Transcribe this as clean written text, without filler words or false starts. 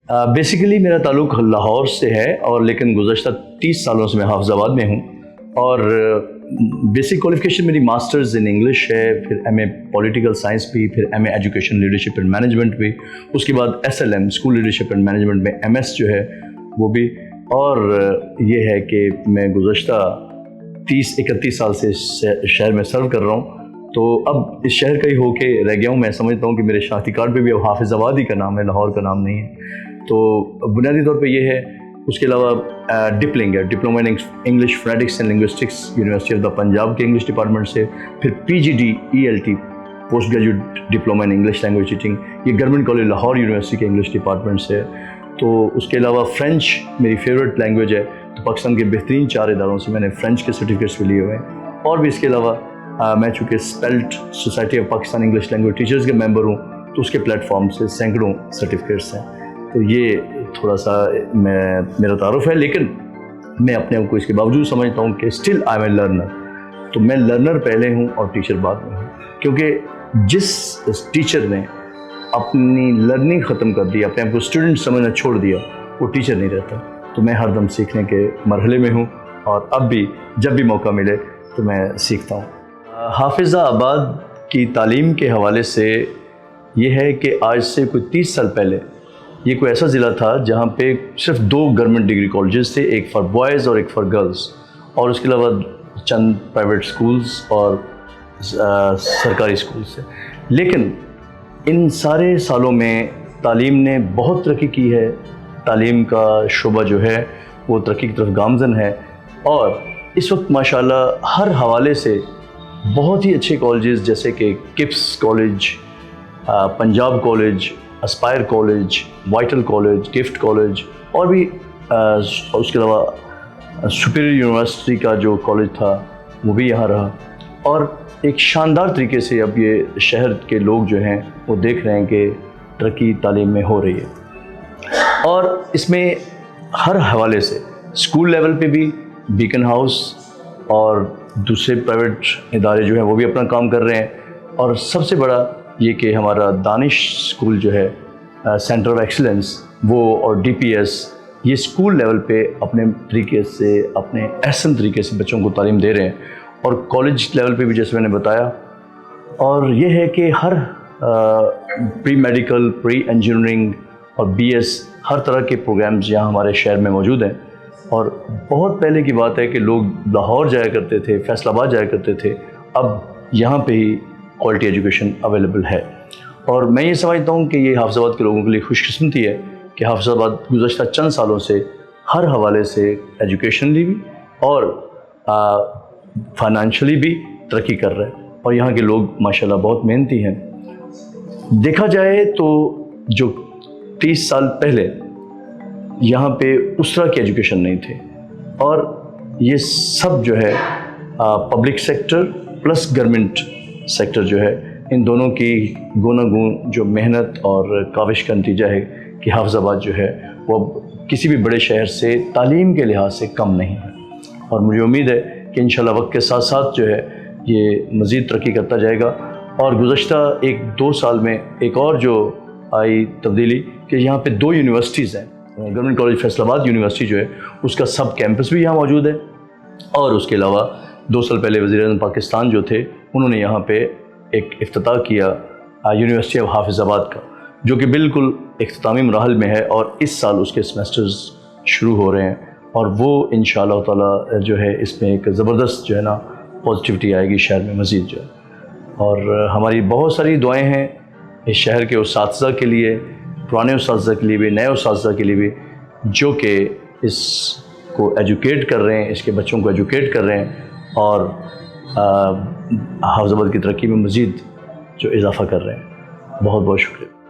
Basically میرا تعلق لاہور سے ہے اور لیکن گزشتہ 30 سالوں سے میں حافظ آباد میں ہوں، اور بیسک کوالیفیکیشن میری ماسٹرز ان انگلش ہے، پھر ایم اے پولیٹیکل سائنس بھی، پھر M A education leadership and management بھی، اس کے بعد S L M school leadership and management میں ایم ایس جو ہے وہ بھی، اور یہ ہے کہ میں گزشتہ 30-31 سال سے شہر میں سرو کر رہا ہوں، تو اب اس شہر کا ہی ہو کے رہ گیا ہوں۔ میں سمجھتا ہوں کہ میرے شناختی کارڈ پہ بھی اب حافظ آباد ہی کا نام ہے، لاہور کا نام نہیں ہے۔ تو بنیادی طور پہ یہ ہے۔ اس کے علاوہ ڈپلنگ ہے، diploma in English phonetics and linguistics, university of the Punjab کے انگلش ڈپارٹمنٹ سے، پھر P G D E L T post graduate diploma in English language teaching, یہ گورنمنٹ کالج لاہور یونیورسٹی کے انگلش ڈپارٹمنٹ سے۔ تو اس کے علاوہ فرینچ میری فیوریٹ لینگویج ہے، تو پاکستان کے بہترین 4 اداروں سے میں نے فرینچ کے سرٹیفکیٹس بھی لیے ہوئے ہیں، اور بھی اس کے علاوہ میں چونکہ SPELT society of Pakistan English language teachers کے ممبر ہوں، تو اس کے پلیٹ فارم سے سینکڑوں سرٹیفکیٹس ہیں۔ تو یہ تھوڑا سا میرا تعارف ہے، لیکن میں اپنے آپ کو اس کے باوجود سمجھتا ہوں کہ still I am a learner. تو میں لرنر پہلے ہوں اور ٹیچر بعد میں ہوں، کیونکہ جس ٹیچر نے اپنی لرننگ ختم کر دی، اپنے آپ کو اسٹوڈنٹ سمجھنا چھوڑ دیا، وہ ٹیچر نہیں رہتا۔ تو میں ہر دم سیکھنے کے مرحلے میں ہوں، اور اب بھی جب بھی موقع ملے تو میں سیکھتا ہوں۔ حافظ آباد کی تعلیم کے حوالے سے یہ ہے کہ آج سے کوئی 30 سال پہلے یہ کوئی ایسا ضلع تھا جہاں پہ صرف 2 گورنمنٹ ڈگری کالجز تھے، ایک فار بوائز اور ایک فار گرلز، اور اس کے علاوہ چند پرائیویٹ سکولز اور سرکاری سکولز تھے۔ لیکن ان سارے سالوں میں تعلیم نے بہت ترقی کی ہے، تعلیم کا شعبہ جو ہے وہ ترقی کی طرف گامزن ہے، اور اس وقت ماشاءاللہ ہر حوالے سے بہت ہی اچھے کالجز جیسے کہ KIPS college, Punjab college, Aspire college, Vital college, Gift college, اور بھی اس کے علاوہ سپیریئر یونیورسٹی کا جو کالج تھا وہ بھی یہاں رہا، اور ایک شاندار طریقے سے اب یہ شہر کے لوگ جو ہیں وہ دیکھ رہے ہیں کہ ترقی تعلیم میں ہو رہی ہے۔ اور اس میں ہر حوالے سے اسکول لیول پہ بھی بیکن ہاؤس اور دوسرے پرائیویٹ ادارے جو ہیں وہ بھی اپنا کام کر رہے ہیں، اور سب سے بڑا یہ کہ ہمارا دانش اسکول جو ہے سینٹر آف ایکسلنس، وہ اور ڈی پی ایس، یہ اسکول لیول پہ اپنے طریقے سے، اپنے احسن طریقے سے بچوں کو تعلیم دے رہے ہیں، اور کالج لیول پہ بھی جیسے میں نے بتایا۔ اور یہ ہے کہ ہر پری میڈیکل، پری انجینئرنگ اور بی ایس، ہر طرح کے پروگرامز یہاں ہمارے شہر میں موجود ہیں، اور بہت پہلے کی بات ہے کہ لوگ لاہور جایا کرتے تھے، فیصل آباد جایا کرتے تھے، اب یہاں پہ ہی کوالٹی ایجوکیشن اویلیبل ہے۔ اور میں یہ سمجھتا ہوں کہ یہ حافظ آباد کے لوگوں کے لیے خوش قسمتی ہے کہ حافظ آباد گزشتہ چند سالوں سے ہر حوالے سے ایجوکیشنلی بھی اور فائنانشلی بھی ترقی کر رہے ہیں، اور یہاں کے لوگ ماشاءاللہ بہت محنتی ہیں۔ دیکھا جائے تو جو 30 سال پہلے یہاں پہ اس طرح کی ایجوکیشن نہیں تھے، اور یہ سب جو ہے public sector plus government sector جو ہے، ان دونوں کی گونا گون جو محنت اور کاوش کا نتیجہ ہے کہ حافظ آباد جو ہے وہ اب کسی بھی بڑے شہر سے تعلیم کے لحاظ سے کم نہیں ہے، اور مجھے امید ہے کہ انشاءاللہ وقت کے ساتھ ساتھ جو ہے یہ مزید ترقی کرتا جائے گا۔ اور گزشتہ 1-2 سال میں ایک اور جو آئی تبدیلی کہ یہاں پہ 2 یونیورسٹیز ہیں، گورنمنٹ کالج فیصل آباد یونیورسٹی جو ہے اس کا سب کیمپس بھی یہاں موجود ہے، اور اس کے علاوہ 2 سال پہلے وزیر اعظم پاکستان جو تھے انہوں نے یہاں پہ ایک افتتاح کیا یونیورسٹی آف حافظ آباد کا، جو کہ بالکل اختتامی مراحل میں ہے، اور اس سال اس کے سیمسٹرز شروع ہو رہے ہیں، اور وہ انشاءاللہ تعالی جو ہے اس میں ایک زبردست جو ہے نا پازیٹیوٹی آئے گی شہر میں مزید جو ہے۔ اور ہماری بہت ساری دعائیں ہیں اس شہر کے اساتذہ کے لیے، پرانے اساتذہ کے لیے بھی، نئے اساتذہ کے لیے بھی، جو کہ اس کو ایجوکیٹ کر رہے ہیں، اس کے بچوں کو ایجوکیٹ کر رہے ہیں، اور حافظ آباد کی ترقی میں مزید جو اضافہ کر رہے ہیں۔ بہت بہت شکریہ۔